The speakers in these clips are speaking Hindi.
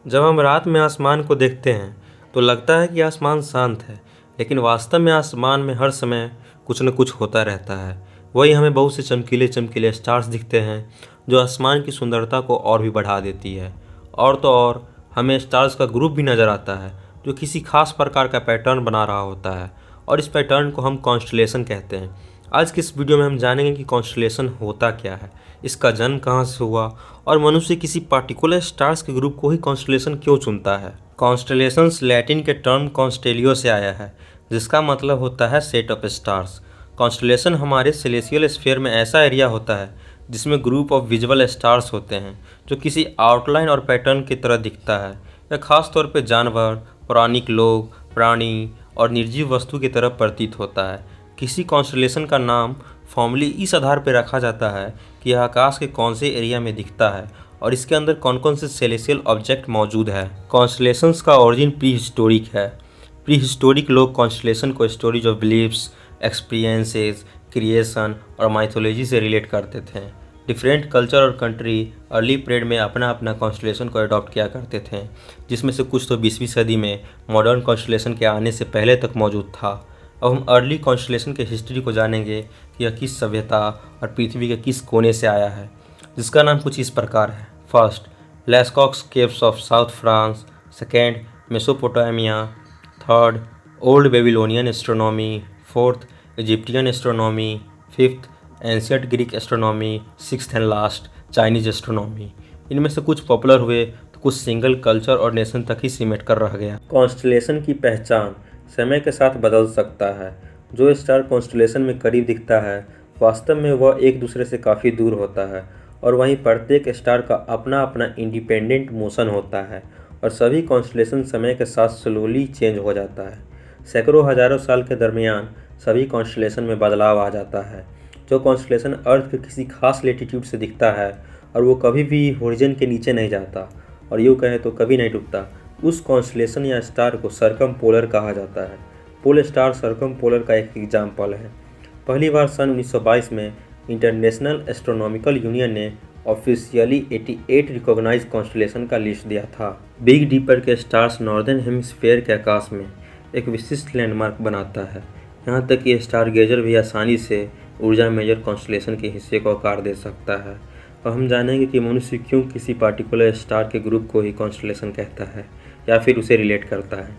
जब हम रात में आसमान को देखते हैं तो लगता है कि आसमान शांत है, लेकिन वास्तव में आसमान में हर समय कुछ न कुछ होता रहता है। वही हमें बहुत से चमकीले चमकीले स्टार्स दिखते हैं जो आसमान की सुंदरता को और भी बढ़ा देती है। और तो और हमें स्टार्स का ग्रुप भी नज़र आता है जो किसी खास प्रकार का पैटर्न बना रहा होता है, और इस पैटर्न को हम कॉन्स्टलेशन कहते हैं। आज की इस वीडियो में हम जानेंगे कि कॉन्स्टलेशन होता क्या है, इसका जन्म कहाँ से हुआ, और मनुष्य किसी पार्टिकुलर स्टार्स के ग्रुप को ही कॉन्स्टलेशन क्यों चुनता है। कॉन्स्टलेशंस लैटिन के टर्म कॉन्स्टेलियो से आया है, जिसका मतलब होता है सेट ऑफ स्टार्स। कॉन्स्टलेशन हमारे सेलेसियल स्फीयर में ऐसा एरिया होता है जिसमें ग्रुप ऑफ विजुअल स्टार्स होते हैं जो किसी आउटलाइन और पैटर्न की तरह दिखता है। यह खास तौर पर जानवर, पौराणिक लोग, प्राणी और निर्जीव वस्तु की तरह प्रतीत होता है। किसी कॉन्स्टलेशन का नाम फॉर्मली इस आधार पर रखा जाता है कि यह आकाश के कौन से एरिया में दिखता है और इसके अंदर कौन कौन से सेलेसियल ऑब्जेक्ट मौजूद है। कॉन्स्टलेशंस का ओरिजिन प्री हिस्टोरिक है। प्री हिस्टोरिक लोग कॉन्स्टलेशन को stories of beliefs, experiences, creation और माइथोलॉजी से रिलेट करते थे। डिफरेंट कल्चर और कंट्री अर्ली पीरियड में अपना अपना कॉन्स्टलेशन को अडॉप्ट किया करते थे, जिसमें से कुछ तो 20वीं सदी में मॉडर्न कॉन्स्टलेशन के आने से पहले तक मौजूद था। अब हम अर्ली कॉन्स्टलेशन के हिस्ट्री को जानेंगे कि यह किस सभ्यता और पृथ्वी के किस कोने से आया है, जिसका नाम कुछ इस प्रकार है। First, Lascaux caves of south France. Second, Mesopotamia. Third, old Babylonian astronomy. Fourth, Egyptian astronomy. Fifth, ancient Greek astronomy. Sixth and last, Chinese astronomy. इनमें से कुछ पॉपुलर हुए तो कुछ सिंगल कल्चर और नेशन तक ही सिमट कर रह गया। कॉन्स्टलेशन की पहचान समय के साथ बदल सकता है। जो स्टार कॉन्स्टलेशन में करीब दिखता है वास्तव में वह एक दूसरे से काफ़ी दूर होता है, और वहीं प्रत्येक स्टार का अपना अपना इंडिपेंडेंट मोशन होता है, और सभी कॉन्स्टलेशन समय के साथ स्लोली चेंज हो जाता है। सैकड़ों हजारों साल के दरमियान सभी कॉन्स्टलेशन में बदलाव आ जाता है। जो कॉन्स्टलेशन अर्थ के किसी खास लेटीट्यूड से दिखता है और वो कभी भी होरिजन के नीचे नहीं जाता, और यूँ कहें तो कभी नहीं डूबता, उस कॉन्स्टलेशन या स्टार को सर्कम पोलर कहा जाता है। पोल स्टार सर्कम पोलर का एक एग्जाम्पल है। पहली बार सन 1922 में इंटरनेशनल एस्ट्रोनॉमिकल यूनियन ने ऑफिशियली 88 रिकॉग्नाइज्ड कॉन्स्टलेशन का लिस्ट दिया था। बिग डीपर के स्टार्स नॉर्दर्न हेमिस्फीयर के आकाश में एक विशिष्ट लैंडमार्क बनाता है। यहाँ तक कि स्टार गेजर भी आसानी से ऊर्जा मेजर कॉन्स्टलेशन के हिस्से को आकार दे सकता है। और हम जानेंगे कि मनुष्य क्यों किसी पार्टिकुलर स्टार के ग्रुप को ही कॉन्स्टलेशन कहता है या फिर उसे रिलेट करता है।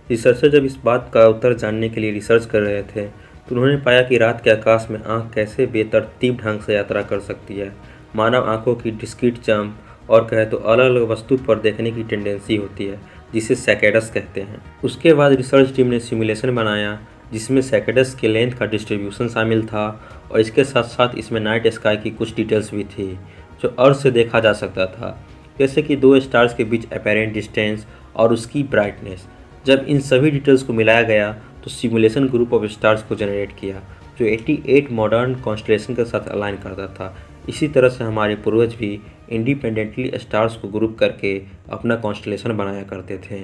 रिसर्चर जब इस बात का उत्तर जानने के लिए रिसर्च कर रहे थे तो उन्होंने पाया कि रात के आकाश में आँख कैसे बेतरतीब ढंग से यात्रा कर सकती है। मानव आँखों की डिस्क्रीट जंप और कहे तो अलग अलग वस्तु पर देखने की टेंडेंसी होती है, जिसे सैकेडस कहते हैं। उसके बाद रिसर्च टीम ने सिमुलेशन बनाया जिसमें सैकेडस के लेंथ का डिस्ट्रीब्यूशन शामिल था, और इसके साथ साथ इसमें नाइट स्काई की कुछ डिटेल्स भी थी जो अर्थ से देखा जा सकता था, जैसे कि दो स्टार्स के बीच अपेरेंट डिस्टेंस और उसकी ब्राइटनेस। जब इन सभी डिटेल्स को मिलाया गया तो सिमुलेशन ग्रुप ऑफ स्टार्स को जनरेट किया जो 88 मॉडर्न कॉन्स्टलेशन के साथ अलाइन करता था। इसी तरह से हमारे पूर्वज भी इंडिपेंडेंटली स्टार्स को ग्रुप करके अपना कॉन्स्टलेशन बनाया करते थे।